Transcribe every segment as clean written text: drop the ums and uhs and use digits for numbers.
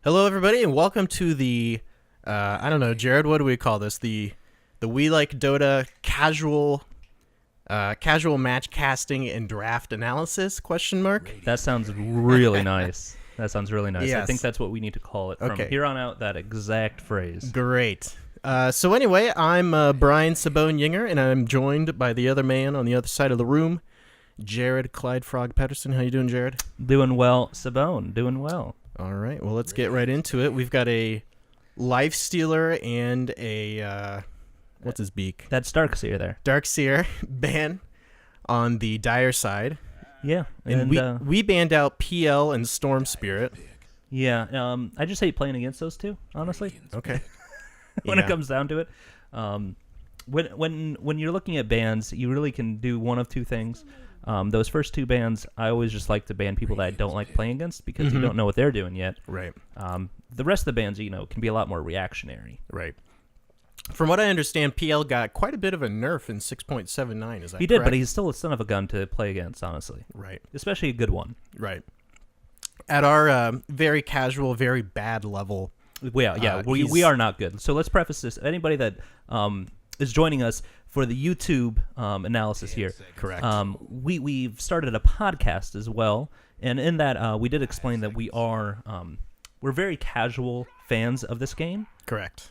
Hello, everybody, and welcome to the, I don't know, Jared, what do we call this? The We Like Dota casual match casting and draft analysis, question mark? That sounds really nice. That sounds really nice. Yes. I think that's what we need to call it from here on out, that exact phrase. Great. So anyway, I'm Brian Sahbone Yinger, and I'm joined by the other man on the other side of the room, Jared Clydefrog Pedersen. How you doing, Jared? Doing well, Sahbone. Doing well. All right, well, let's get right into it. We've got a Life Stealer and a, what's his beak? That's Darkseer there. Darkseer ban on the Dire side. Yeah. And we banned out PL and Storm Spirit. Yeah. I just hate playing against those two, honestly. Okay. When it comes down to it. When you're looking at bans, you really can do one of two things. Those first two bans, I always just like to ban people that I don't like playing against because you don't know what they're doing yet. Right. The rest of the bans, can be a lot more reactionary. Right. From what I understand, PL got quite a bit of a nerf in 6.79. Is that correct? He did, but he's still a son of a gun to play against, honestly. Right. Especially a good one. Right. At our very casual, very bad level. We are not good. So let's preface this. Anybody that is joining us for the YouTube analysis here. Correct. We've started a podcast as well, and in that we did explain that we're very casual fans of this game. Correct.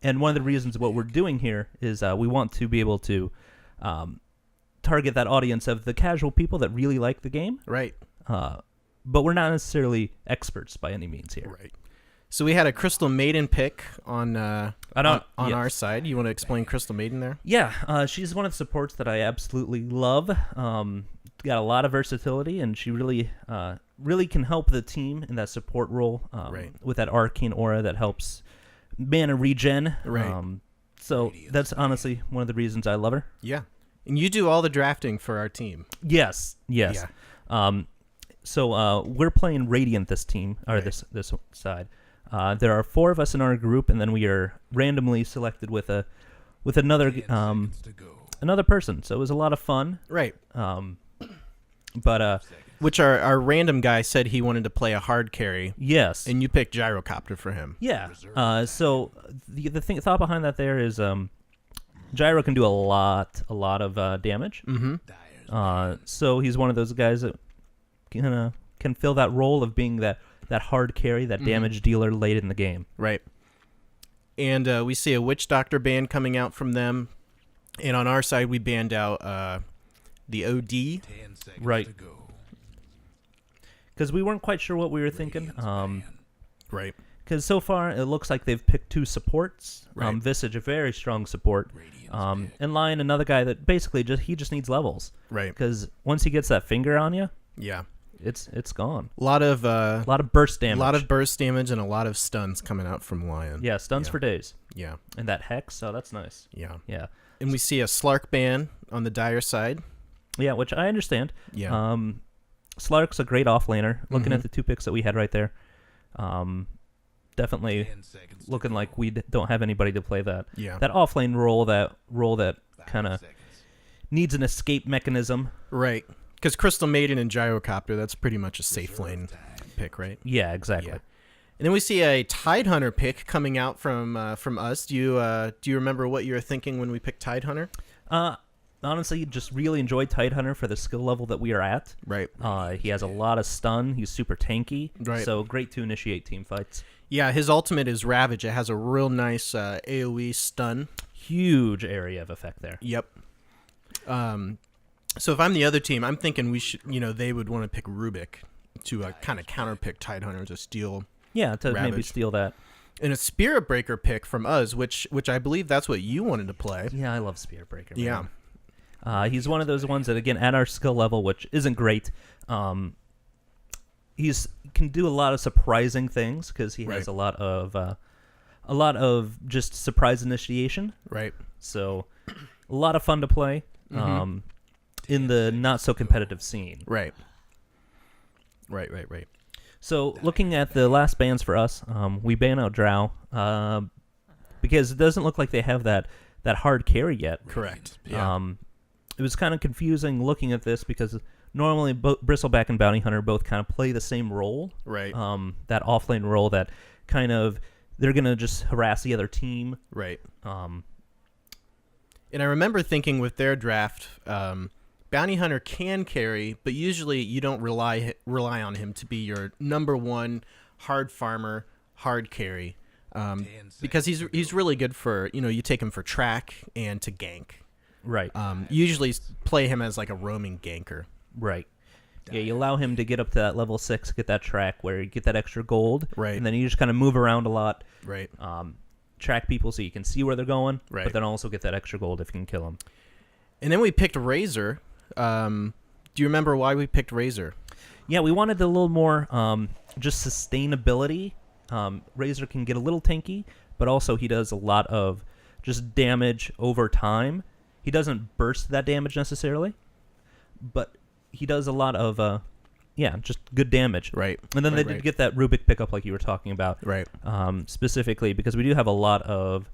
And one of the reasons what we're doing here is we want to be able to target that audience of the casual people that really like the game. Right. But we're not necessarily experts by any means here. Right. So we had a Crystal Maiden pick on our side. You want to explain Crystal Maiden there? Yeah, she's one of the supports that I absolutely love. Got a lot of versatility, and she really can help the team in that support role with that arcane aura that helps mana regen. Right. So that's honestly one of the reasons I love her. Yeah. And you do all the drafting for our team. Yes. Yeah. So we're playing Radiant this team, or this side. There are 4 of us in our group, and then we are randomly selected with another person. So it was a lot of fun. Right. But which our random guy said he wanted to play a hard carry. Yes. And you picked Gyrocopter for him. Yeah. So the thought behind that there is Gyro can do a lot of damage. Mm-hmm. So he's one of those guys that can fill that role of being that hard carry, that damage dealer late in the game. Right. And we see a Witch Doctor ban coming out from them. And on our side, we banned out the OD. Right. Because we weren't quite sure what we were thinking. Right. Because so far, it looks like they've picked 2 supports. Right. Visage, a very strong support. And Lion, another guy that basically just needs levels. Right. Because once he gets that finger on you, yeah, it's gone. A lot of burst damage. A lot of burst damage and a lot of stuns coming out from Lion. Yeah, stuns for days. Yeah. And that Hex, that's nice. Yeah. Yeah. And we see a Slark ban on the Dire side. Yeah, which I understand. Yeah. Slark's a great offlaner. Looking at the 2 picks that we had right there. Definitely looking like we don't have anybody to play that. Yeah. That offlane role that kind of needs an escape mechanism. Right. Because Crystal Maiden and Gyrocopter, that's pretty much a safe lane pick, right? Yeah, exactly. Yeah. And then we see a Tidehunter pick coming out from us. Do you remember what you were thinking when we picked Tidehunter? Honestly, just really enjoyed Tidehunter for the skill level that we are at. Right. He has a lot of stun. He's super tanky. Right. So great to initiate team fights. Yeah, his ultimate is Ravage. It has a real nice AoE stun. Huge area of effect there. Yep. So if I'm the other team, I'm thinking we should, they would want to pick Rubik to kind of counterpick Tidehunter to steal. Yeah, to Ravage. maybe steal that. And a Spirit Breaker pick from us, which I believe that's what you wanted to play. Yeah, I love Spirit Breaker. Man. Yeah. He's one of those ones that, again, at our skill level, which isn't great, he's can do a lot of surprising things because he has a lot of just surprise initiation. Right. So a lot of fun to play in the not so competitive scene. Right. Right. So looking at the last bans for us, we ban out Drow because it doesn't look like they have that hard carry yet. Correct. Yeah. It was kind of confusing looking at this because normally Bristleback and Bounty Hunter both kind of play the same role. Right. That offlane role that kind of they're going to just harass the other team. Right. And I remember thinking with their draft, Bounty Hunter can carry, but usually you don't rely on him to be your number one hard farmer, hard carry, because he's really good for, you take him for track and to gank. Right. You usually play him as like a roaming ganker. Right. Yeah, you allow him to get up to that level 6, get that track where you get that extra gold. Right. And then you just kind of move around a lot. Right. Track people so you can see where they're going. Right. But then also get that extra gold if you can kill them. And then we picked Razor. Do you remember why we picked Razor? Yeah, we wanted a little more just sustainability. Razor can get a little tanky, but also he does a lot of just damage over time. He doesn't burst that damage necessarily, but he does a lot of, just good damage. Right. And then they did get that Rubik pickup like you were talking about. Right. Specifically because we do have a lot of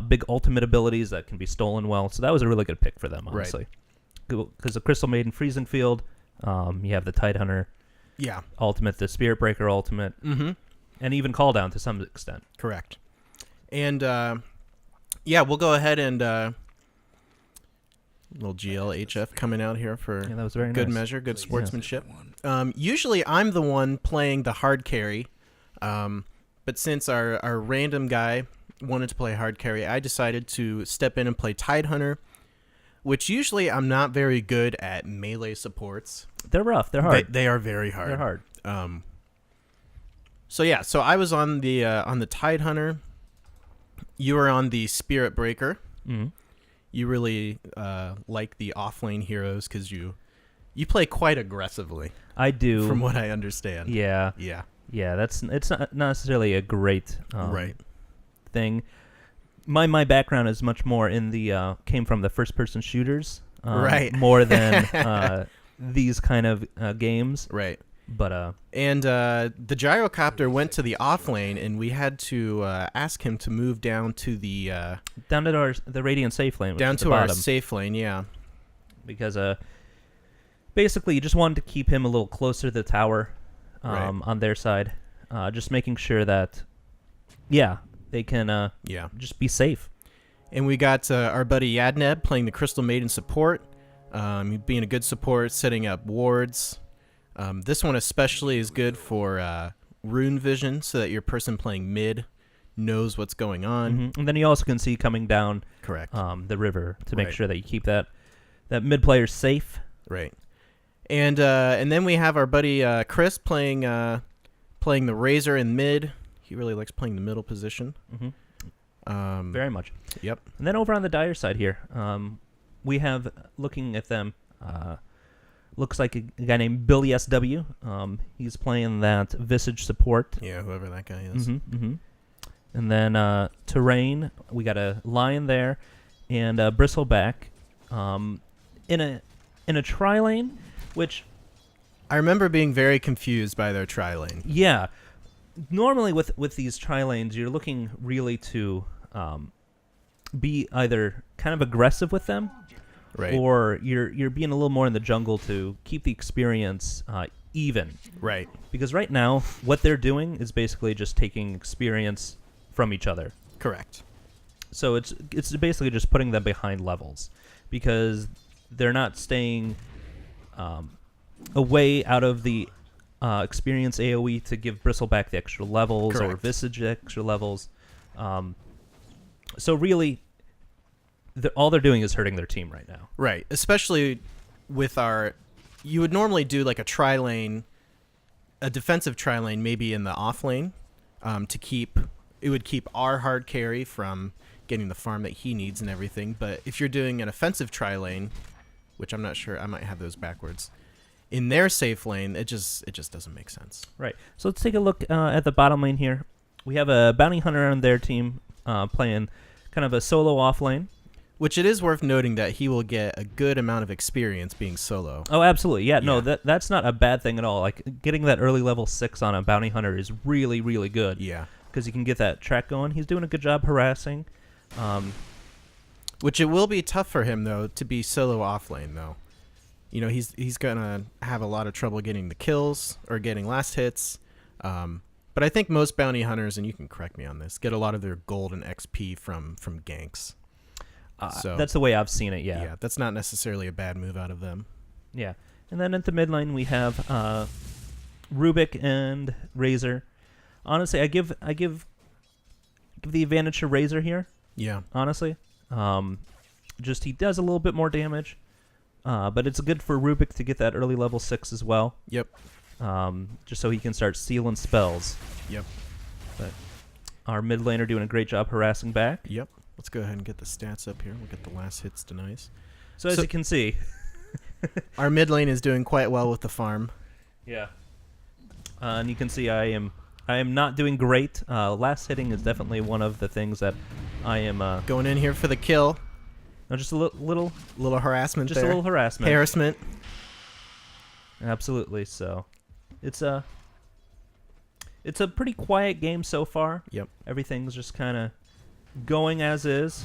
big ultimate abilities that can be stolen well. So that was a really good pick for them, honestly. Because the Crystal Maiden Freezing Field, you have the Tidehunter ultimate, the Spirit Breaker ultimate, and even Call Down to some extent. Correct. And, we'll go ahead and... little GLHF coming out here for that was very good nice. Measure, good sportsmanship. Usually I'm the one playing the hard carry, but since our random guy wanted to play hard carry, I decided to step in and play Tidehunter, which usually I'm not very good at melee supports. They're rough. They're hard. They are very hard. They're hard. So I was on the Tidehunter. You were on the Spirit Breaker. Mm-hmm. You really like the offlane heroes because you play quite aggressively. I do, from what I understand. Yeah. It's not necessarily a great thing. My background is much more in the came from the first person shooters, more than these kind of games. Right. But and the gyrocopter went to the offlane, and we had to ask him to move down to the down to the Radiant safe lane. Down to our safe lane, yeah. Because basically you just wanted to keep him a little closer to the tower, on their side, just making sure that, they can just be safe. And we got our buddy Yadneb playing the Crystal Maiden support, being a good support, setting up wards. This one especially is good for rune vision, so that your person playing mid knows what's going on. Mm-hmm. And then you also can see coming down the river to make sure that you keep that mid player safe. Right. And then we have our buddy Chris playing the Razor in mid. He really likes playing the middle position. Mm-hmm. Very much. Yep. And then over on the Dire side here, we have, looking at them, looks like a guy named Billy SW. He's playing that Visage support. Yeah, whoever that guy is. Mm-hmm, mm-hmm. And then Terrain, we got a Lion there, and Bristleback in a tri-lane, which... I remember being very confused by their tri-lane. Yeah. Normally with these tri-lanes, you're looking really to be either kind of aggressive with them, or you're being a little more in the jungle to keep the experience even. Right. Because right now, what they're doing is basically just taking experience from each other. Correct. So it's basically just putting them behind levels, because they're not staying away out of the experience AoE to give Bristleback the extra levels, or Visage the extra levels. So really, all they're doing is hurting their team right now. Right. Especially with you would normally do like a tri-lane, a defensive tri-lane maybe in the off lane, it would keep our hard carry from getting the farm that he needs and everything. But if you're doing an offensive tri-lane, which I'm not sure, I might have those backwards, in their safe lane, it just doesn't make sense. Right. So let's take a look at the bottom lane here. We have a Bounty Hunter on their team playing kind of a solo off lane. Which it is worth noting that he will get a good amount of experience being solo. Oh, absolutely. Yeah, no, that's not a bad thing at all. Like, getting that early level 6 on a Bounty Hunter is really, really good. Yeah. Because you can get that track going. He's doing a good job harassing. Which it will be tough for him, though, to be solo off lane, though. he's gonna have a lot of trouble getting the kills or getting last hits. But I think most bounty hunters, and you can correct me on this, get a lot of their gold and XP from ganks. So that's the way I've seen it. Yeah. yeah, that's not necessarily a bad move out of them. Yeah. And then at the mid lane we have Rubik and Razor. Honestly, I give the advantage to Razor here. Yeah. Honestly, just he does a little bit more damage, but it's good for Rubik to get that early level 6 as well. Yep. Just so he can start sealing spells. Yep. But our mid laner doing a great job harassing back. Yep. Let's go ahead and get the stats up here. We'll get the last hits to nice. So as you can see, our mid lane is doing quite well with the farm. yeah. And you can see I am not doing great. Last hitting is definitely one of the things that I am Going in here for the kill. no, just a little Harassment just there. a little harassment. Harassment. Absolutely. So it's a pretty quiet game so far. Yep. Everything's just kind of going as is.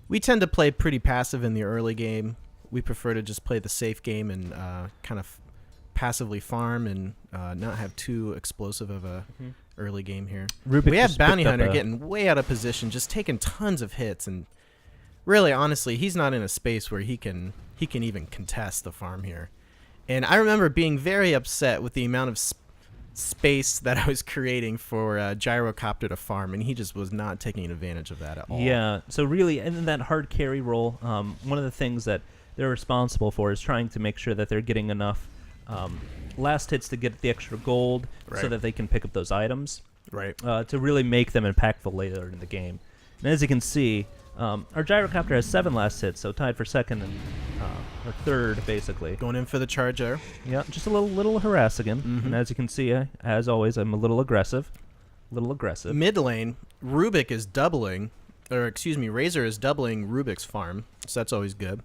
We tend to play pretty passive in the early game. We prefer to just play the safe game and kind of passively farm and not have too explosive of a early game here. Rubik We have just Bounty picked up Hunter getting way out of position, just taking tons of hits, and really, honestly, he's not in a space where he can even contest the farm here. And I remember being very upset with the amount of space that I was creating for Gyrocopter to farm, and he just was not taking advantage of that at all. Yeah. So really, in that hard carry role, one of the things that they're responsible for is trying to make sure that they're getting enough last hits to get the extra gold, so Right. that they can pick up those items. Right. To really make them impactful later in the game. And as you can see, our Gyrocopter has 7 last hits, so tied for second and or third, basically. Going in for the charge there. Yeah, just a little harassing him. And as you can see, as always, I'm a little aggressive. Mid lane, Rubik is doubling, or excuse me, Razor is doubling Rubik's farm, so that's always good.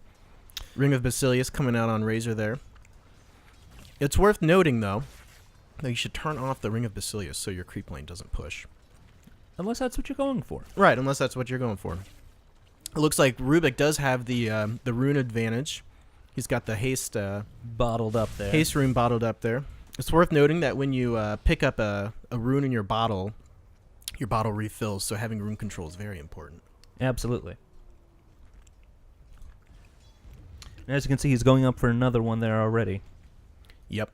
Ring of Basilius coming out on Razor there. It's worth noting, though, that you should turn off the Ring of Basilius so your creep lane doesn't push. Unless that's what you're going for. Right, unless that's what you're going for. It looks like Rubik does have the rune advantage. He's got the haste Bottled up there. haste rune bottled up there. It's worth noting that when you pick up a rune in your bottle refills, so having rune control is very important. Absolutely. And as you can see, he's going up for another one there already. Yep.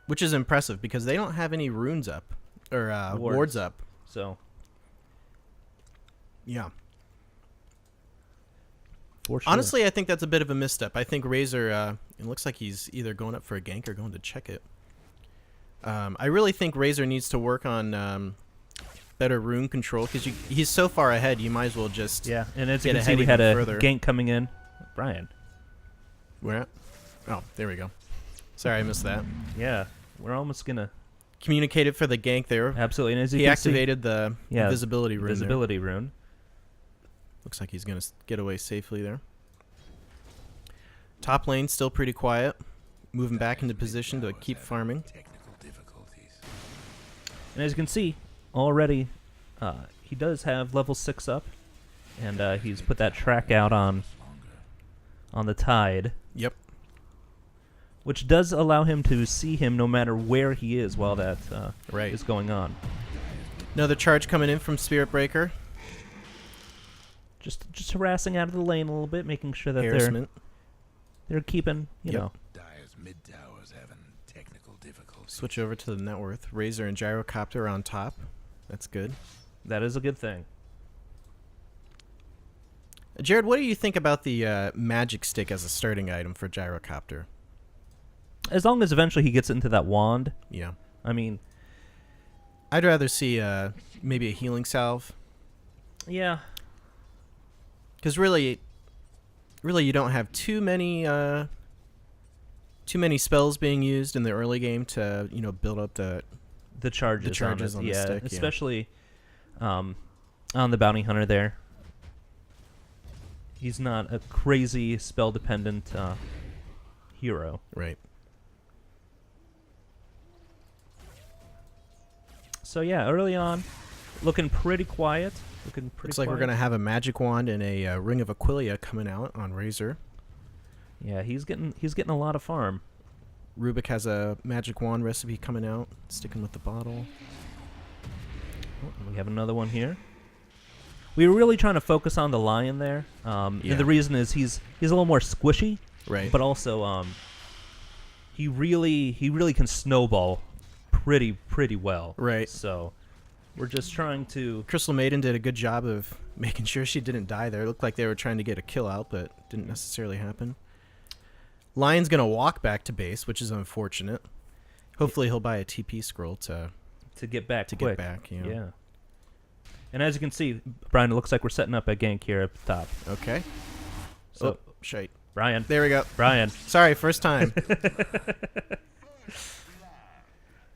Which is impressive because they don't have any runes up or wards up. So, Yeah. for sure. Honestly, I think that's a bit of a misstep. I think Razor, it looks like he's either going up for a gank or going to check it. I really think Razor needs to work on better rune control because he's so far ahead, you might as well just Yeah, and as you get can see, ahead we had a even further. gank coming in. Brian. Where at? Oh, there we go. Sorry, I missed that. Yeah, we're almost going to... Communicated for the gank there. Absolutely. And as you He can activated the Yeah, invisibility see, rune there. visibility rune. Looks like he's going to get away safely there. Top lane still pretty quiet. Moving back into position to keep farming. And as you can see, already he does have level 6 up. And he's put that track out on the Tide. Yep. Which does allow him to see him no matter where he is while that Right. is going on. Another charge coming in from Spirit Breaker. Just harassing out of the lane a little bit, making sure that Harassment. they're keeping, you Yep. know. Dyer's mid tower's having technical difficulties. Switch over to the net worth. Razor and Gyrocopter are on top. That's good. That is a good thing. Jared, what do you think about the magic stick as a starting item for Gyrocopter? As long as eventually he gets into that wand, Yeah. I mean, I'd rather see maybe a healing salve. yeah. Because really, you don't have too many spells being used in the early game to build up the The charges, charges on, on it. the Yeah, stick, yeah. especially on the bounty hunter there. He's not a crazy spell dependent hero. right. So yeah, early on, looking pretty quiet. Looks like we're gonna have a magic wand and a Ring of Aquilia coming out on Razor. Yeah, he's getting a lot of farm. Rubik has a magic wand recipe coming out, sticking with the bottle. Oh, we have another one here. We were really trying to focus on the lion there, Yeah. and the reason is he's a little more squishy, Right. but also he really can snowball pretty well. Right. So we're just trying to. Crystal Maiden did a good job of making sure she didn't die there. It looked like they were trying to get a kill out, but didn't necessarily happen. Lion's going to walk back to base, which is unfortunate. Hopefully he'll buy a TP scroll to get back get quick. back. You know. Yeah. And as you can see, Brian, it looks like we're setting up a gank here at the top. Okay. So, Shite. Brian. There we go. Brian. Sorry, first time.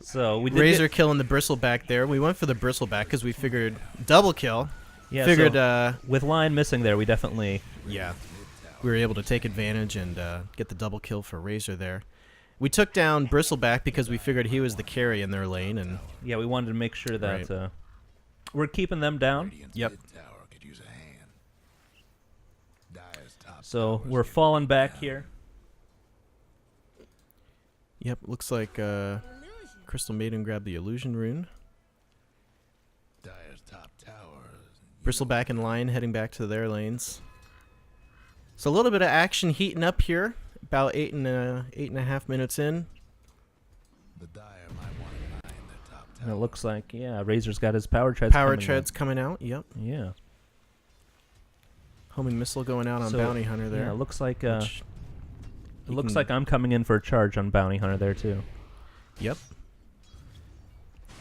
So we did Razor killing the bristleback there. We went for the bristleback because we figured double kill. Yeah. Figured, So with Lion missing there, we definitely. yeah, we were able to take advantage and get the double kill for Razor there. We took down bristleback because we figured he was the carry in their lane, and Yeah, we wanted to make sure that Right. we're keeping them down. Radiant's Yep. mid tower could use a hand. Dire's top So tower's we're getting falling back down. here. yep, looks like Crystal Maiden grabbed the illusion rune. Dire's top tower. Bristleback and Lion heading back to their lanes. So a little bit of action heating up here. About eight and a half minutes in. The Dire might want to mine the top And it tower. looks like Razor's got his power treads. Power coming in. treads coming out. Yep. Yeah. Homing missile going out on So, Bounty Hunter there. Yeah, it looks like which it he looks can- like I'm coming in for a charge on Bounty Hunter there too. Yep.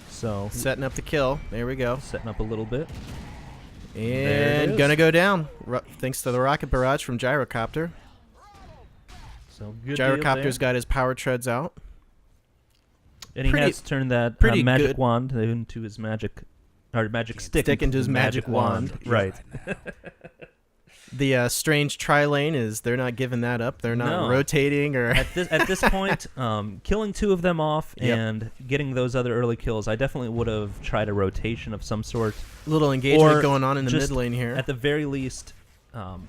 So Setting up the kill. There we go. setting up a little bit. There it And is. gonna go down. Thanks to the rocket barrage from Gyrocopter. So good deal Gyrocopter's there. got his power treads out. And he pretty- has turned that pretty magic good. wand into his magic stick into his magic wand. Right. The strange tri-lane is they're not giving that up. They're not No. rotating or At this point, killing two of them off Yep. and getting those other early kills, I definitely would have tried a rotation of some sort. little engagement Or going on in the just mid lane here. At the very least, Dire's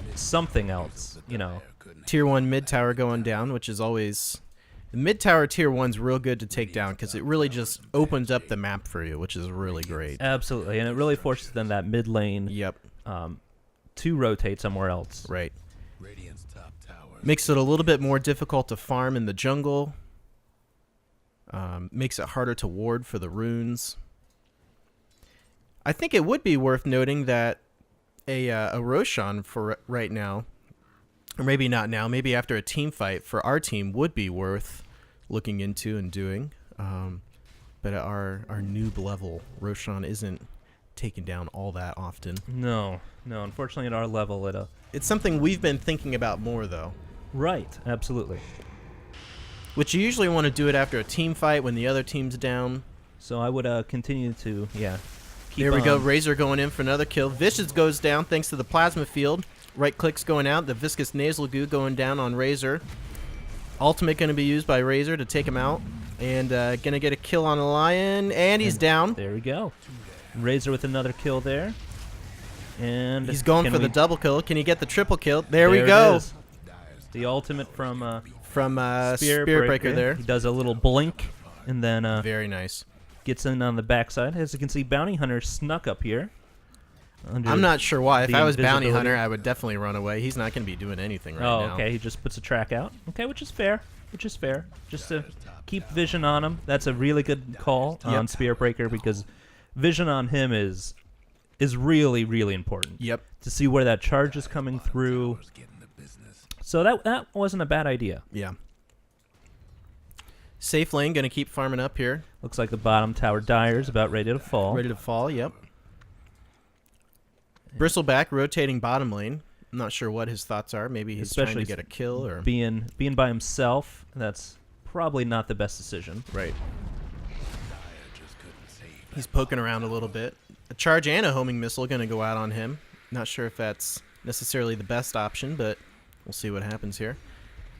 mid something else, the you know. Dire couldn't Tier 1 mid tower going down, which is always... The mid tower tier 1's real good to take down because it really just opens up the map for you, which is really great. Absolutely, and it really forces them that mid lane Yep, to rotate somewhere else. right. Radiant's top tower. Makes it a little bit more difficult to farm in the jungle. Makes it harder to ward for the runes. I think it would be worth noting that a Roshan for right now, or maybe not now, maybe after a team fight for our team would be worth looking into and doing. But at our noob level, Roshan isn't taken down all that often. No, unfortunately at our level, It's something we've been thinking about more, though. right, absolutely. Which you usually want to do it after a team fight when the other team's down. So I would continue to, keep There we go. on. Razor going in for another kill. Vicious goes down thanks to the plasma field. Right click's going out. The viscous nasal goo going down on Razor. Ultimate going to be used by Razor to take him out. And going to get a kill on the Lion. And he's down. There we go. Razor with another kill there. And He's going can for the we- double kill. Can he get the triple kill? There we it go. is. The ultimate from From Spirit Breaker Breaker there. He does a little blink and then Very nice. gets in on the backside. As you can see, Bounty Hunter snuck up here. I'm not sure why. If the I was Bounty invisibility. Hunter, I would definitely run away. He's not going to be doing anything right now. Okay. He just puts a track out. Okay, which is fair. Just to keep vision on him. That's a really good call on Yep. Spirit Breaker because vision on him is really, really important. Yep. To see where that charge is coming through. Tower's getting the business. So that wasn't a bad idea. Yeah. Safe lane, going to keep farming up here. Looks like the bottom tower Dire's about ready to fall. Ready to fall, yep. Bristleback rotating bottom lane. I'm not sure what his thoughts are. Maybe he's trying Especially to get a kill or... Being by himself, that's probably not the best decision. Right. Dire just couldn't save. He's poking around a little bit. A charge and a homing missile going to go out on him. Not sure if that's necessarily the best option, but we'll see what happens here.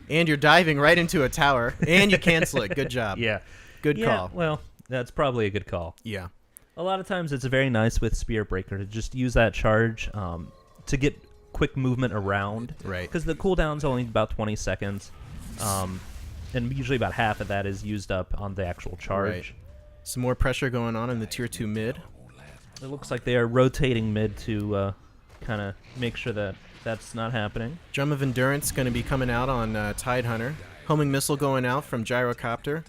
And you're diving right into a tower, and you cancel it. Good job. Yeah. Good Yeah, call. well, that's probably a good call. Yeah. A lot of times it's very nice with Spirit Breaker to just use that charge to get quick movement around. Right. Because the cooldown's only about 20 seconds. And usually about half of that is used up on the actual charge. Right. Some more pressure going on in the tier 2 mid. It looks like they are rotating mid to kind of make sure that that's not happening. Drum of Endurance going to be coming out on Tidehunter. Homing missile going out from Gyrocopter.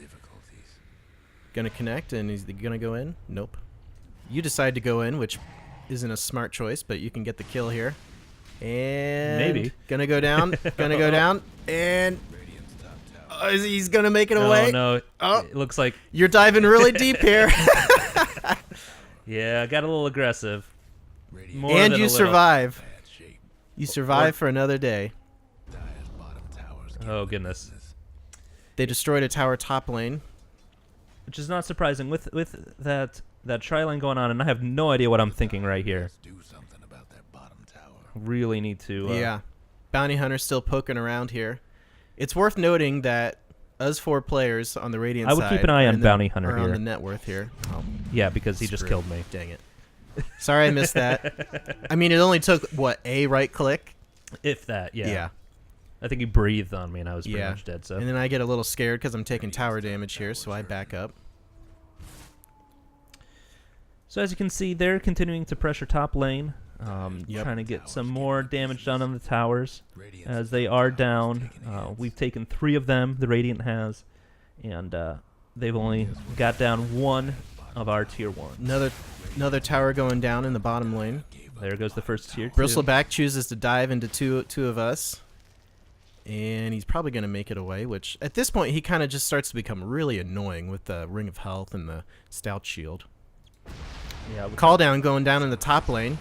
Going to connect, and he's going to go in? Nope. You decide to go in, which isn't a smart choice, but you can get the kill here. And maybe. Going to go down. Going to go down. And he's going to make it away. Oh, no. Oh. It looks like... You're diving really deep here. Yeah, got a little aggressive. More And than you a little. survive. You survive for another day. Oh, goodness. They destroyed a tower top lane. Which is not surprising with that tri-lane going on, and I have no idea what I'm thinking right here. Do something about that bottom tower. Really need to... Yeah. Bounty Hunter still poking around here. It's worth noting that us 4 players on the Radiant I side... would keep an eye on and Bounty Hunter are on here. the net worth here. Oh, Yeah, because he just screw. killed me. Dang it. Sorry I missed that. I mean, it only took, what, a right click? If that, yeah. Yeah. I think he breathed on me, and I was pretty Yeah. much dead, so... And then I get a little scared because I'm taking tower damage here, so I back up. So as you can see, they're continuing to pressure top lane, Yep. trying to get some more damage done on the towers. As they are down, we've taken 3 of them, the Radiant has, and they've only got down 1 of our tier 1. Another tower going down in the bottom lane. There goes the first tier 2. Bristleback chooses to dive into two of us. And he's probably going to make it away, which at this point he kind of just starts to become really annoying with the Ring of Health and the Stout Shield. Yeah, Call down going down in the top lane.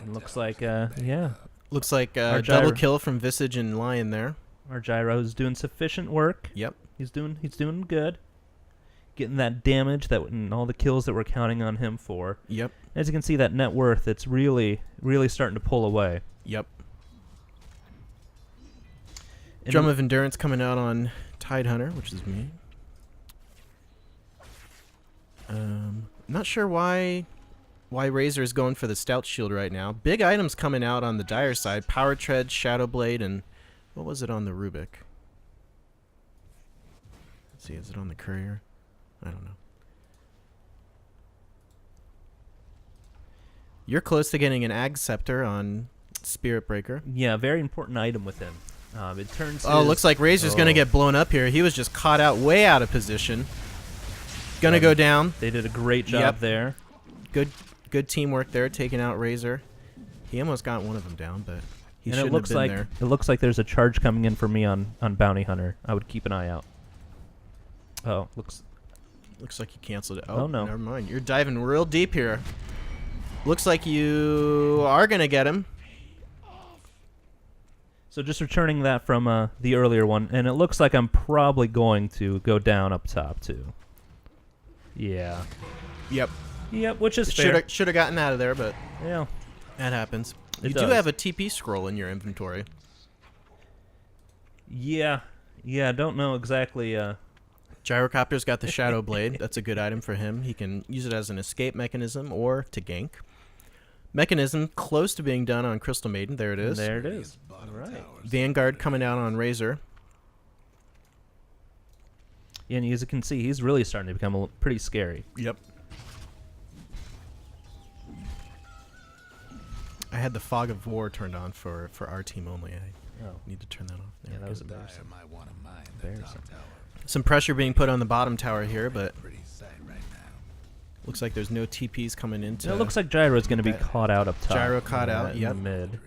looks like, yeah, Looks like Our double gyro- kill from Visage and Lion there. our Gyro's doing sufficient work. Yep. He's doing good. Getting that damage and all the kills that we're counting on him for. Yep. As you can see, that net worth, it's really starting to pull away. Yep. And Drum of Endurance coming out on Tidehunter, which is me. Not sure why Razor is going for the Stout Shield right now. Big items coming out on the Dire side. Power Tread, Shadow Blade, and what was it on the Rubik? Let's see, is it on the Courier? I don't know. You're close to getting an Ag Scepter on Spirit Breaker. Yeah, very important item with him. It turns. Oh, looks like Razor's going to get blown up here. He was just caught out way out of position. Going to go down. They did a great job Yep. there. Good teamwork there, taking out Razor. He almost got one of them down, but he And shouldn't it looks have been like there. it looks like there's a charge coming in for me on Bounty Hunter. I would keep an eye out. Oh, looks. Looks like he canceled it. Oh, Oh, no. Never mind. You're diving real deep here. Looks like you are going to get him. So just returning that from the earlier one, and it looks like I'm probably going to go down up top too. Yeah. Yep. Yep, which is fair. Should have gotten out of there, but Yeah. that happens. It You do does. have a TP scroll in your inventory. Yeah. Yeah, I don't know exactly. Gyrocopter's got the Shadow Blade. That's a good item for him. He can use it as an escape mechanism or to gank. Mechanism close to being done on Crystal Maiden. There it is. There it is. All right. Vanguard coming out on Razor. Yeah, and as you can see, he's really starting to become pretty scary. Yep. I had the Fog of War turned on for our team only. I Oh. need to turn that off. There Yeah, we that go. was embarrassing. Dire might want to mine that top Embarrassing. tower. Some pressure being put on the bottom tower here, but Pretty sight right now. looks like there's no TPs coming into. It looks like Gyro's going to be caught out up top. Gyro caught out, in yep. Mid.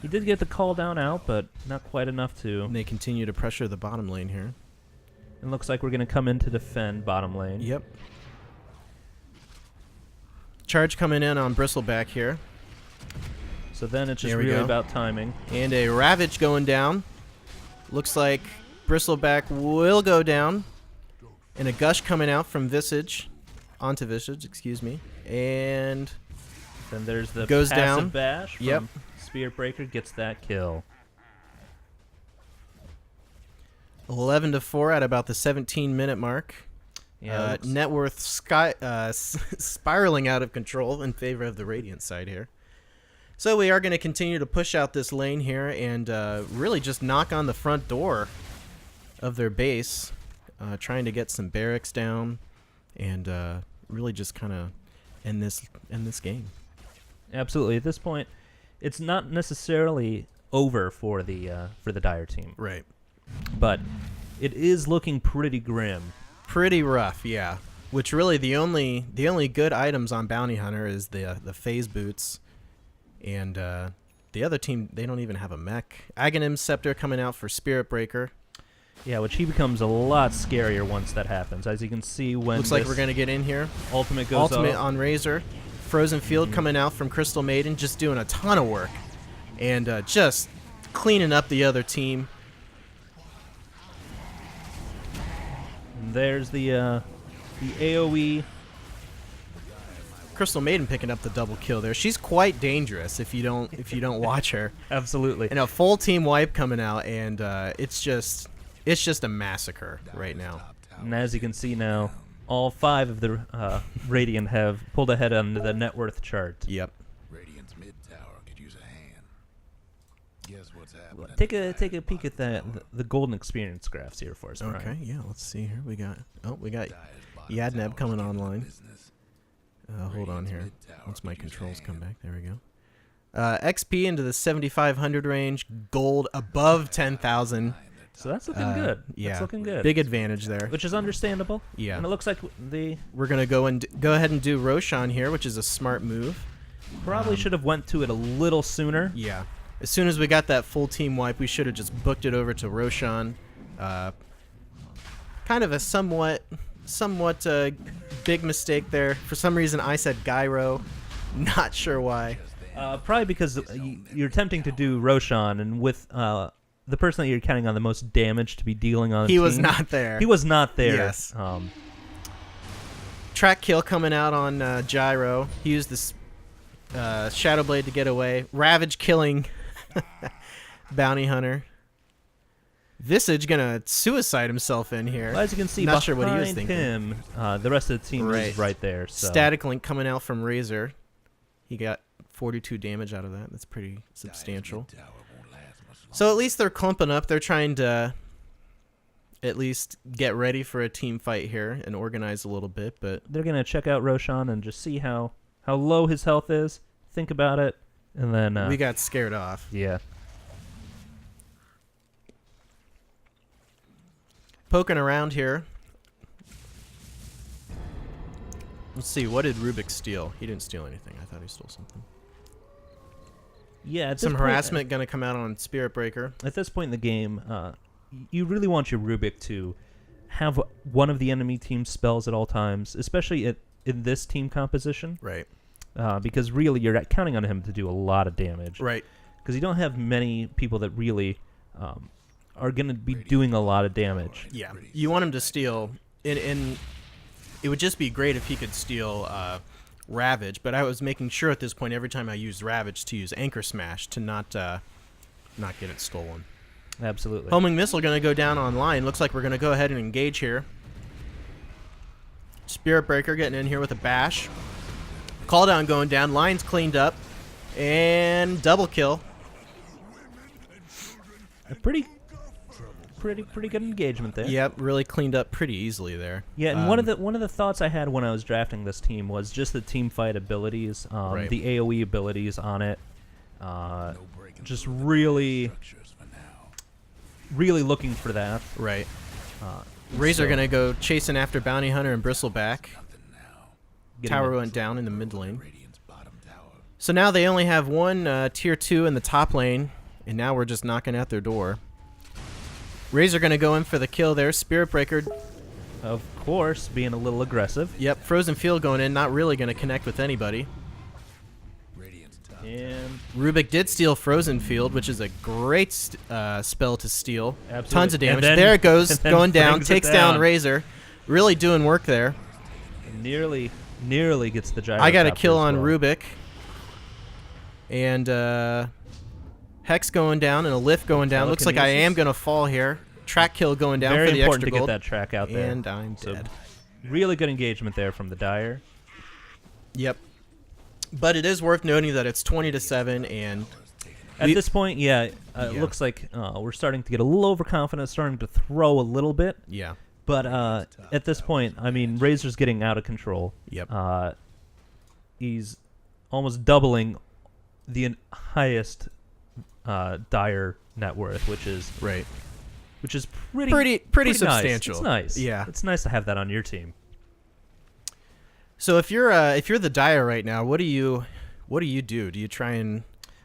He did get the call down out, but not quite enough to. And they continue to pressure the bottom lane here. It looks like we're going to come in to defend bottom lane. Yep. Charge coming in on Bristleback here. So then it's just There we really go. about timing. And a Ravage going down. Looks like Bristleback will go down. And a Gush coming out from Visage. Onto Visage, excuse me. And Then there's the Goes passive down. bash from Yep. Spirit Breaker, gets that kill. 11-4 at about the 17-minute mark. Yeah, Net worth spiraling out of control in favor of the Radiant side here. So we are going to continue to push out this lane here and really just knock on the front door of their base, trying to get some barracks down and really just kind of end this game. Absolutely. At this point, it's not necessarily over for the Dire team, Right. but it is looking pretty grim. Pretty rough, yeah. Which really the only good items on Bounty Hunter is the phase boots, and the other team, they don't even have a mech. Aghanim's Scepter coming out for Spirit Breaker. Yeah, which he becomes a lot scarier once that happens. As you can see, when Looks like this we're gonna get in here. ultimate goes Ultimate off, on Razor. Frozen Field coming out from Crystal Maiden, just doing a ton of work and just cleaning up the other team. and there's the AOE. Crystal Maiden picking up the double kill there. She's quite dangerous if you don't watch her. Absolutely. And a full team wipe coming out, and it's just a massacre right now. And as you can see now, all 5 of the Radiant have pulled ahead on the net worth chart. Yep. Radiant's mid tower could use a hand. Guess what's happening? Take a peek at the golden experience graphs here for us, Brian. Okay, yeah, let's see here. We got Dire's bottom Yadneb tower's coming getting online. business. hold on Radiant's here. mid tower Once my could use a controls come hand. back, there we go. XP into the 7,500 range, gold above 10,000. So that's looking good. Yeah, That's looking good. big advantage there. Which is understandable. Yeah. And it looks like We're gonna go ahead and do Roshan here, which is a smart move. probably should have went to it a little sooner. Yeah. As soon as we got that full team wipe, we should have just booked it over to Roshan. Kind of a somewhat big mistake there. For some reason, I said Gyro. Not sure why. Probably because you're attempting to do Roshan, and with the person that you're counting on the most damage to be dealing on, He was team, not there. He was not there. Yes. Track kill coming out on Gyro. He used this Shadow Blade to get away. Ravage killing Bounty Hunter. Visage gonna suicide himself in here. Well, as you can see, Not behind sure what he was thinking. him, the rest of the team Right. is right there. So. Static Link coming out from Razor. He got 42 damage out of that. That's pretty substantial. Dire's mid tower won't last much longer. So at least they're clumping up. They're trying to at least get ready for a team fight here and organize a little bit. But They're gonna check out Roshan and just see how low his health is. Think about it, and then we got scared off. yeah. Poking around here. Let's see. What did Rubik steal? He didn't steal anything. I thought he stole something. Yeah, at this Some point- harassment going to come out on Spirit Breaker. At this point in the game, you really want your Rubik to have one of the enemy team's spells at all times, especially in this team composition, Right. because really you're counting on him to do a lot of damage. Right. Because you don't have many people that really are going to be doing a lot of damage. Yeah. You want him to steal, and it would just be great if he could steal Ravage, but I was making sure at this point every time I used Ravage to use Anchor Smash to not get it stolen. Absolutely. Homing Missile going to go down online. Looks like we're going to go ahead and engage here. Spirit Breaker getting in here with a bash. Call down going down. Lines cleaned up. And double kill. A pretty good engagement there. Yep, really cleaned up pretty easily there. Yeah, and one of the thoughts I had when I was drafting this team was just the team fight abilities, Right. the AOE abilities on it. No breaking Just through the really, structures for now. really looking for that. Right. Uh, Razor so going to go chasing after Bounty Hunter and Bristleback. Nothing now. getting Tower it. went down in the mid lane. Radiant's bottom tower. So now they only have one tier 2 in the top lane, and now we're just knocking at their door. Razor going to go in for the kill there. Spirit Breaker, Of course, being a little aggressive. yep, Frozen Field going in, not really going to connect with anybody. Radiant's top. And Rubik did steal Frozen Field, which is a great spell to steal. Absolutely. Tons of And damage. then- There it goes, and then going down, brings it takes down down. Razor. Really doing work there. nearly gets the gyro. I got a copter kill as on well. Rubik. And Hex going down and a lift going down. Looks like I Telekinesis. am going to fall here. Track kill going down Very for the important extra to gold. get that track out there. And I'm So dead. really good engagement there from the Dire. Yep. But it is worth noting that it's 20-7, and At this point, it looks like we're starting to get a little overconfident, starting to throw a little bit. yeah, But at this point, I mean, Razor's getting out of control. yep. He's almost doubling the highest Dire net worth, which is Right. pretty Pretty nice. substantial. It's nice. Yeah. It's nice to have that on your team. So if you're the Dire right now, what do you do? Do you try and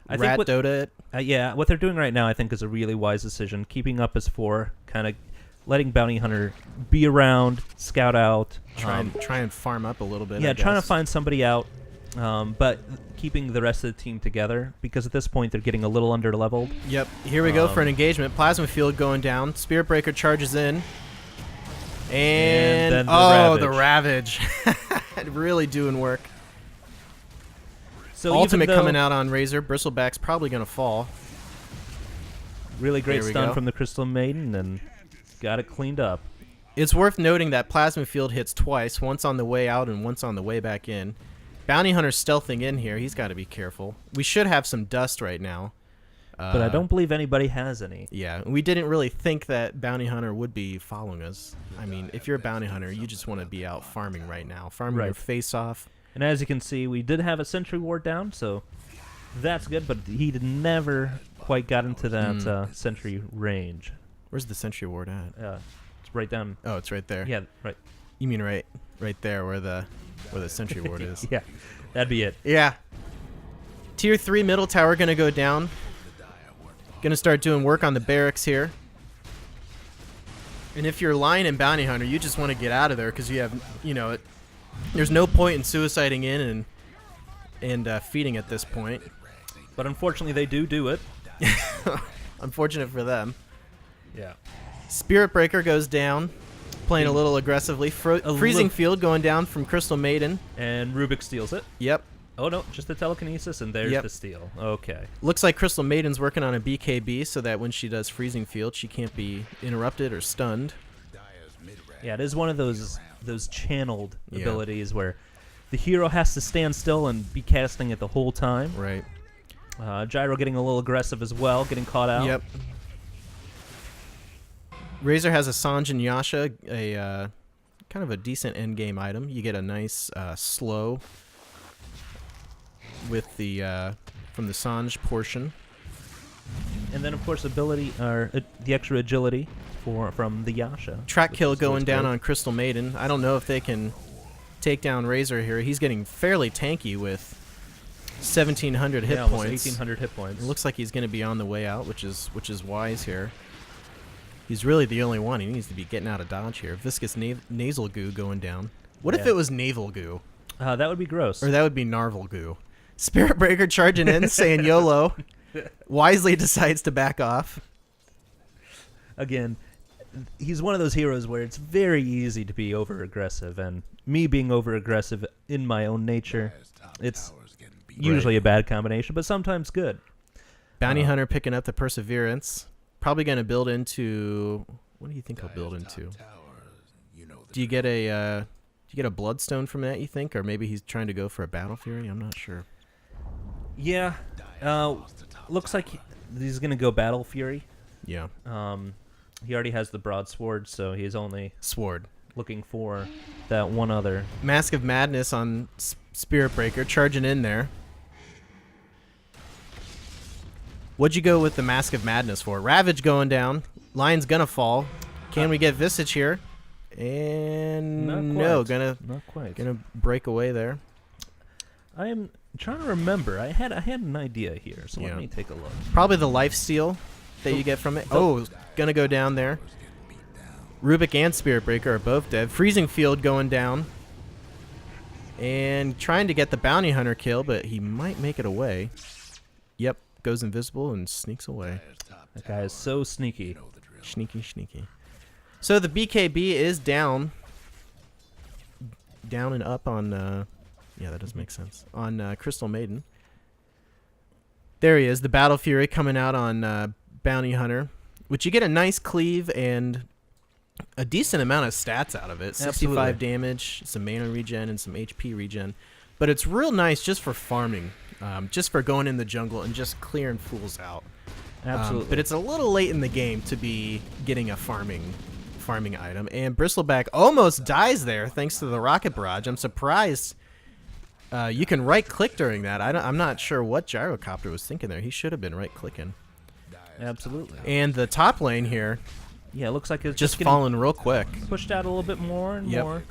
I think rat what- Dota it? What they're doing right now, I think, is a really wise decision. Keeping up as 4, kind of letting Bounty Hunter be around, scout out. Try and farm up a little bit. Yeah, I trying to guess. find somebody out, but keeping the rest of the team together, because at this point they're getting a little under-leveled. Yep. Here we go for an engagement. Plasma field going down. Spirit Breaker charges in. And then the the Ravage. Really doing work. So Ultimate even though coming out on Razor. Bristleback's probably going to fall. really great There we stun go. from the Crystal Maiden, and got it cleaned up. It's worth noting that Plasma Field hits twice, once on the way out and once on the way back in. Bounty Hunter's stealthing in here. He's got to be careful. We should have some dust right now. But I don't believe anybody has any. Yeah, we didn't really think that Bounty Hunter would be following us. I mean, if you're a Bounty Hunter, you just want to be out farming right now. Farming your Right. face off. And as you can see, we did have a Sentry Ward down, so that's good, but he never quite got into that Sentry range. Where's the Sentry Ward at? It's right down. Oh, it's right there. Yeah, right. You mean right there where the Sentry Ward is. Yeah, that'd be it. Yeah. Tier 3 middle tower going to go down. Going to start doing work on the barracks here. And if you're Lion and Bounty Hunter, you just want to get out of there because you have, there's no point in suiciding in and feeding at this point. But unfortunately, they do it. Unfortunate for them. Yeah. Spirit Breaker goes down, playing a little aggressively. Freezing Field going down from Crystal Maiden. And Rubik steals it. Yep. Oh, no, just the telekinesis, and there's Yep. the steal. Okay. Looks like Crystal Maiden's working on a BKB so that when she does Freezing Field, she can't be interrupted or stunned. Yeah, it is one of those channeled Yeah. abilities where the hero has to stand still and be casting it the whole time. Right. Gyro getting a little aggressive as well, getting caught out. Yep. Razor has a Sanjin Yasha, a kind of a decent endgame item. You get a nice slow with the from the Sanj portion. And then, of course, ability or the extra agility from the Yasha. Track which kill is going always down great. on Crystal Maiden. I don't know if they can take down Razor here. He's getting fairly tanky with 1,700 hit almost points. 1,800 hit points. It looks like he's going to be on the way out, which is wise here. He's really the only one. He needs to be getting out of dodge here. Viscous nasal goo going down. What if Yeah. it was naval goo? That would be gross. Or that would be narval goo. Spirit Breaker charging in, saying YOLO. Wisely decides to back off. Again, he's one of those heroes where it's very easy to be over-aggressive, and me being over-aggressive in my own nature, it's usually a bad combination, but sometimes good. Bounty Hunter picking up the Perseverance. Probably going to build into... What do you think he'll build into? Do you get a Bloodstone from that, you think? Or maybe he's trying to go for a Battle Fury? I'm not sure. Yeah. Looks like he's going to go Battle Fury. Yeah. He already has the broadsword, so he's only Sword. looking for that one other. Mask of Madness on Spirit Breaker, charging in there. What'd you go with the Mask of Madness for? Ravage going down. Lion's gonna fall. Can we get Visage here? And Not no, quite. Not quite. gonna break away there. I am trying to remember. I had an idea here, so Yeah. let me take a look. Probably the life steal that you get from it. Oh, gonna go down there. Rubik and Spirit Breaker are both dead. Freezing Field going down. And trying to get the Bounty Hunter kill, but he might make it away. Yep, goes invisible and sneaks away. That guy is so sneaky. Sneaky, sneaky. So the BKB is down. Down and up on... yeah, that does make sense. On Crystal Maiden. There he is, the Battle Fury coming out on Bounty Hunter. Which you get a nice cleave and a decent amount of stats out of it. 65 Absolutely. damage, some mana regen, and some HP regen. but it's real nice just for farming, just for going in the jungle and just clearing fools out. Absolutely. But it's a little late in the game to be getting a farming item. And Bristleback almost dies there thanks to the rocket barrage. I'm surprised you can right-click during that. I'm not sure what Gyrocopter was thinking there. He should have been right-clicking. Absolutely. And the top lane here Yeah, it looks like it's just getting falling real quick. pushed out a little bit more and Yep. more.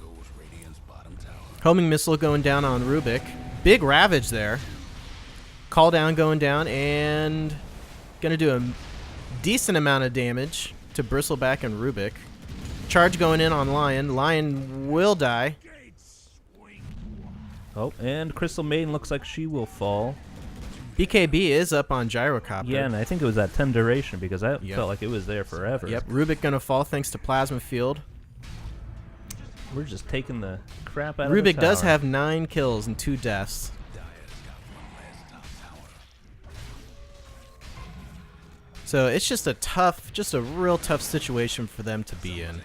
Homing missile going down on Rubik. Big Ravage there. Call down going down and gonna do a decent amount of damage to Bristleback and Rubik. Charge going in on Lion. Lion will die. Oh, and Crystal Maiden looks like she will fall. BKB is up on Gyrocopter. Yeah, and I think it was that 10 duration because I Yep. felt like it was there forever. Yep. Rubik gonna fall thanks to Plasma Field. We're just taking the crap out of the Rubik does tower. have 9 kills and 2 deaths. So it's just a real tough situation for them to be in.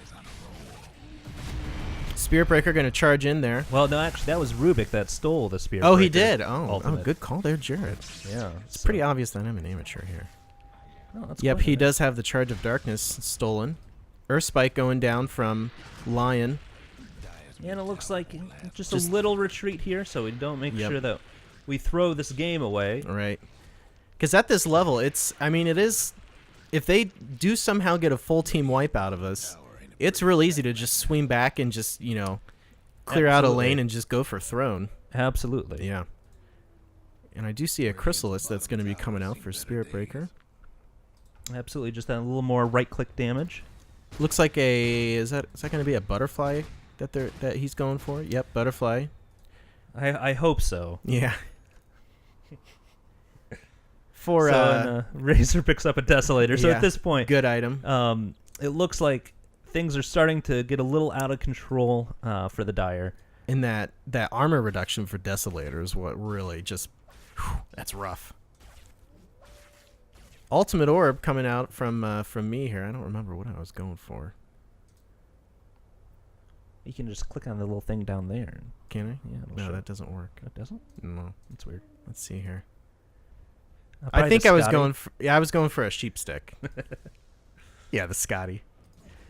Spirit Breaker gonna charge in there. Well, no, actually, that was Rubik that stole the spear. Oh, he breaker did. Oh, ultimate. good call there, Jared. Yeah, It's pretty obvious that I'm an amateur here. Yep, he does have the Charge of Darkness stolen. Earth Spike going down from Lion. Yeah, and it looks like just Just- a little retreat here, so we don't make Yep. sure that we throw this game away. Right. Because at this level, it is, if they do somehow get a full team wipe out of us, it's real easy to just swing back and just, clear out a Absolutely. lane and just go for throne. Absolutely. Yeah. And I do see a Chrysalis that's going to be coming out for Spirit Breaker. Absolutely, just a little more right-click damage. Looks like is that going to be a butterfly that he's going for? Yep, butterfly. I hope so. Yeah. Razor picks up a Desolator. So yeah, at this point, good item. it looks like things are starting to get a little out of control for the Dire. And that armor reduction for Desolator is what really just that's rough. Ultimate Orb coming out from me here. I don't remember what I was going for. You can just click on the little thing down there. Can I? Yeah, it'll No, show. that doesn't work. That doesn't? No. That's weird. Let's see here. I Probably think the I was Scotty. going for a sheep stick. Yeah, the Scotty.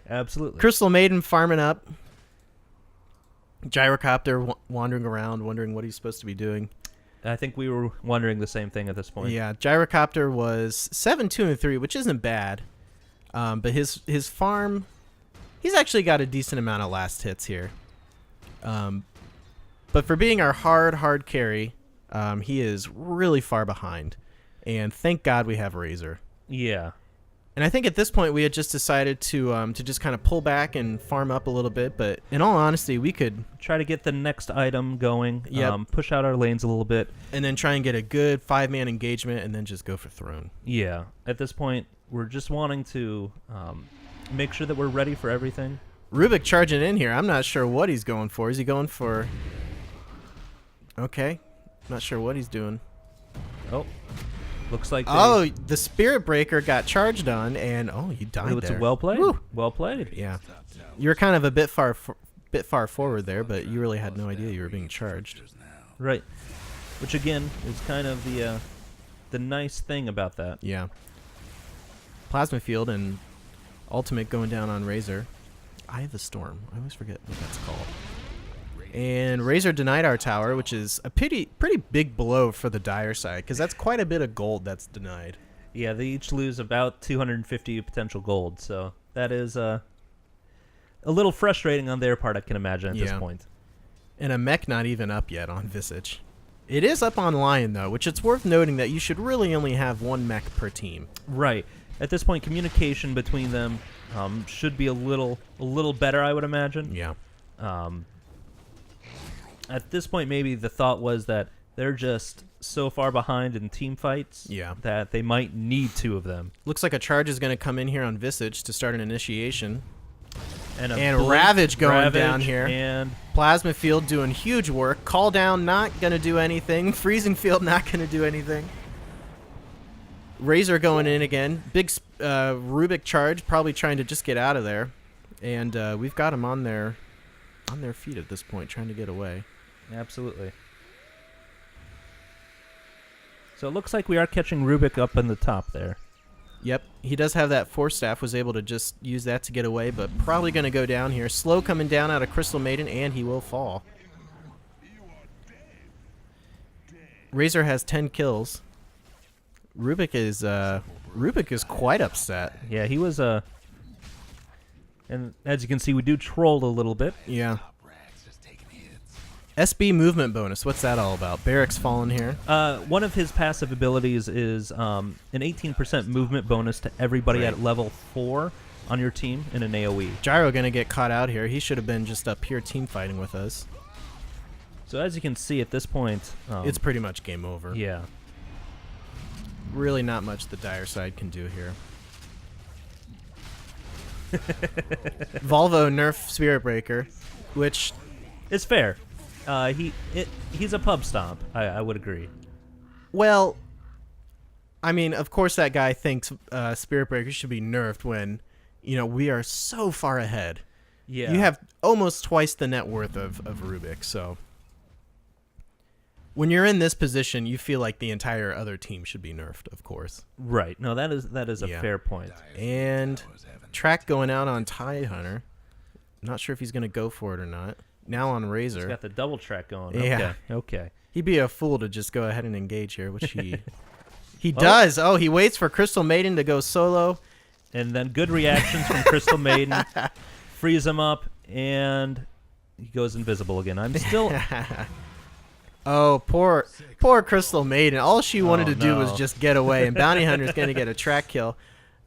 Absolutely. Crystal Maiden farming up. Gyrocopter wandering around, wondering what he's supposed to be doing. I think we were wondering the same thing at this point. Yeah, Gyrocopter was 7-2-3, which isn't bad. But his farm, he's actually got a decent amount of last hits here. But for being our hard carry, he is really far behind. And thank God we have Razor. Yeah. And I think at this point we had just decided to just kind of pull back and farm up a little bit. But in all honesty, we could Try to get the next item going. Yep. Push out our lanes a little bit. and then try and get a good 5-man engagement and then just go for throne. Yeah. At this point, we're just wanting to make sure that we're ready for everything. Rubik charging in here. I'm not sure what he's going for. Is he going for... Okay. Not sure what he's doing. Oh. Looks like Oh, the Spirit Breaker got charged on, and he died it's there. well played. Woo. Well played. Yeah, you were kind of a bit far forward there, but you really had no idea you were being charged. Right. Which again is kind of the nice thing about that. Yeah. Plasma Field and Ultimate going down on Razor. Eye of the Storm. I always forget what that's called. And Razor denied our tower, which is a pretty big blow for the Dire side, because that's quite a bit of gold that's denied. Yeah, they each lose about 250 potential gold, so that is a little frustrating on their part, I can imagine, at this Yeah. point. And a mech not even up yet on Visage. It is up on Lion, though, which it's worth noting that you should really only have one mech per team. Right. At this point, communication between them should be a little better, I would imagine. Yeah. At this point, maybe the thought was that they're just so far behind in team fights Yeah. that they might need two of them. Looks like a charge is going to come in here on Visage to start an initiation. And Ravage going down here. And Plasma Field doing huge work. Call down not going to do anything. Freezing Field not going to do anything. Razor going in again. Big Rubik charge, probably trying to just get out of there. And we've got him on their feet at this point, trying to get away. absolutely. So it looks like we are catching Rubik up in the top there. Yep, he does have that Force Staff, was able to just use that to get away, but probably going to go down here. Slow coming down out of Crystal Maiden, and he will fall. Razor has 10 kills. Rubik is quite upset. Yeah, he was and as you can see, we do troll a little bit. Yeah. Top rags just taking hits. SB movement bonus. What's that all about? Barrack's fallen here. One of his passive abilities is an 18% movement bonus to everybody Right. at level 4 on your team in an AoE. Gyro gonna get caught out here. He should have been just up here team fighting with us. So as you can see at this point, It's pretty much game over. yeah. Really not much the dire side can do here. Volvo nerf Spirit Breaker, which It's fair. He's a pub stomp. I would agree. well, I mean, of course that guy thinks Spirit Breaker should be nerfed when, we are so far ahead. Yeah. You have almost twice the net worth of Rubik, so when you're in this position, you feel like the entire other team should be nerfed, of course. Right. No, that is a Yeah. fair point. And Towers haven't track going out on Tidehunter. Not sure if he's going to go for it or not. Now on He's Razor. got the double track going. Yeah. Okay. He'd be a fool to just go ahead and engage here, which he he Oh. does. Oh, he waits for Crystal Maiden to go solo. And then good reactions from Crystal Maiden. Frees him up, and he goes invisible again. I'm still... Oh, poor Crystal Maiden. All she wanted Oh, to do no. was just get away, and Bounty Hunter's going to get a track kill.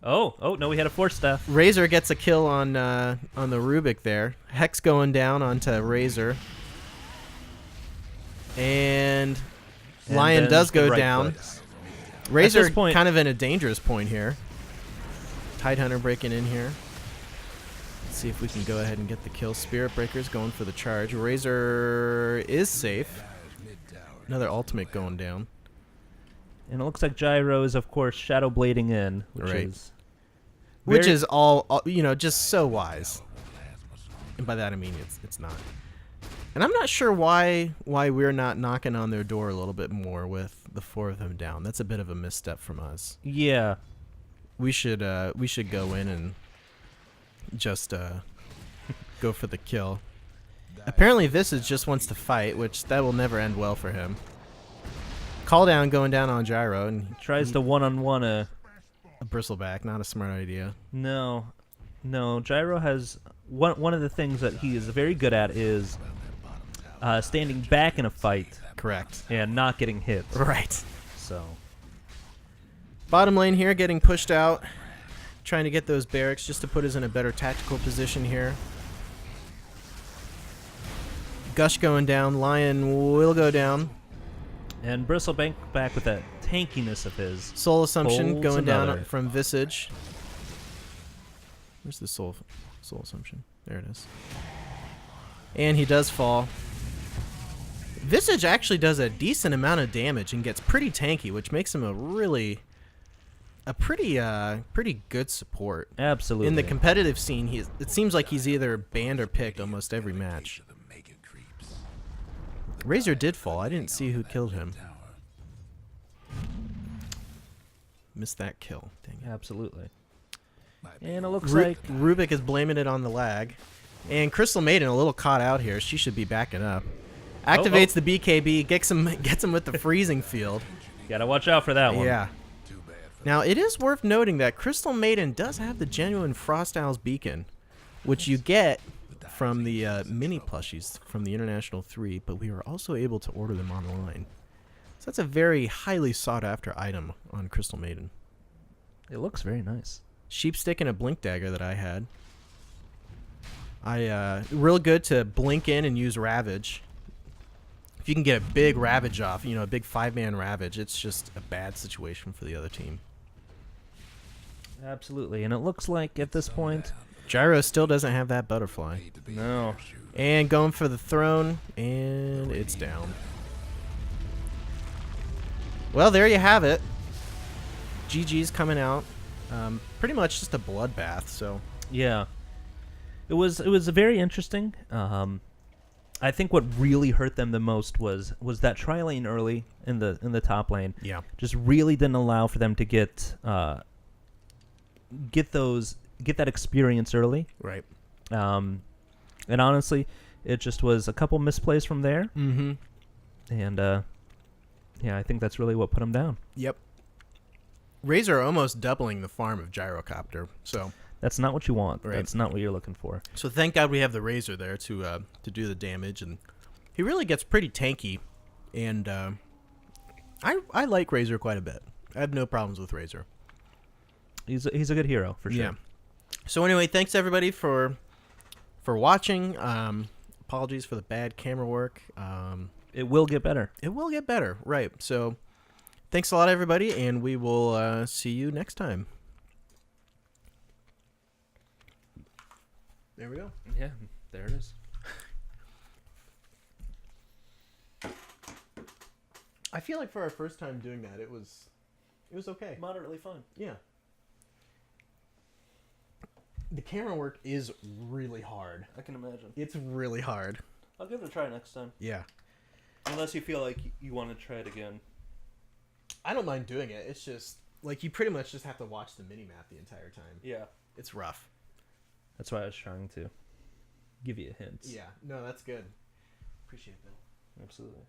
Oh, no, we had a Force Staff. Razor gets a kill on the Rubik there. Hex going down onto Razor. And Lion then does the go right down. clicks. Razor point- kind of in a dangerous point here. Tidehunter breaking in here. Let's see if we can go ahead and get the kill. Spirit Breaker's going for the charge. Razor is safe. Another ultimate going down. And it looks like Gyro is, of course, Shadow Blading in, which Right. is... Which very- is all just so wise. And by that I mean it's not. And I'm not sure why we're not knocking on their door a little bit more with the 4 of them down. That's a bit of a misstep from us. Yeah. We should go in and just go for the kill. Apparently Visage just wants to fight, which that will never end well for him. Call down going down on Gyro, and Tries to one-on-one a... a bristleback, not a smart idea. No. Gyro has... One of the things that he is very good at is standing back in a fight Correct. and not getting hit. Right. So... Bottom lane here getting pushed out. Trying to get those barracks just to put us in a better tactical position here. Gush going down. Lion will go down. And Bristlebank back with that tankiness of his. Soul Assumption Holds going down another. from Visage. Where's the Soul Assumption? There it is. And he does fall. Visage actually does a decent amount of damage and gets pretty tanky, which makes him a pretty good support. Absolutely. In the competitive scene, it seems like he's either banned or picked almost every match. the mega creeps. Razor did fall. I didn't see who killed him. Tower. Missed that kill. Dang it. Absolutely. Might be And it looks Ru- like... Rubik is blaming it on the lag. And Crystal Maiden a little caught out here. She should be backing up. Activates the BKB, gets him with the freezing field. Gotta watch out for that one. Yeah. too bad for Now, it is worth noting that Crystal Maiden does have the genuine Frost Owl's Beacon, which you get from the mini plushies from the International 3, but we were also able to order them online. So that's a very highly sought after item on Crystal Maiden. It looks very nice. Sheepstick and a blink dagger that I had. Real good to blink in and use Ravage. If you can get a big Ravage off, a big 5-man Ravage, it's just a bad situation for the other team. Absolutely. And it looks like at this point... Gyro still doesn't have that butterfly. hate to be No. a parachute. And going for the throne, and it's down. Well, there you have it. GG's coming out. Pretty much just a bloodbath, so... Yeah. It was very interesting. I think what really hurt them the most was that tri lane early in the top lane. Yeah. Just really didn't allow for them to get that experience early. Right. And honestly, it just was a couple misplays from there. Mm-hmm. And yeah, I think that's really what put them down. Yep. Razor almost doubling the farm of Gyrocopter. So That's not what you want. Right. That's not what you're looking for. so thank God we have the Razor there to do the damage, and he really gets pretty tanky. And I like Razor quite a bit. I have no problems with Razor. He's a good hero for sure. Yeah. So anyway, thanks everybody for watching. Apologies for the bad camera work. It will get better. It will get better, right? So thanks a lot, everybody, and we will see you next time. There we go. Yeah, there it is. I feel like for our first time doing that, it was okay. Moderately fun. Yeah. The camera work is really hard. I can imagine. It's really hard. I'll give it a try next time. Yeah. Unless you feel like you want to try it again. I don't mind doing it. It's just like you pretty much just have to watch the mini map the entire time. Yeah. It's rough. That's why I was trying to give you a hint. Yeah. No, that's good. Appreciate that. Absolutely.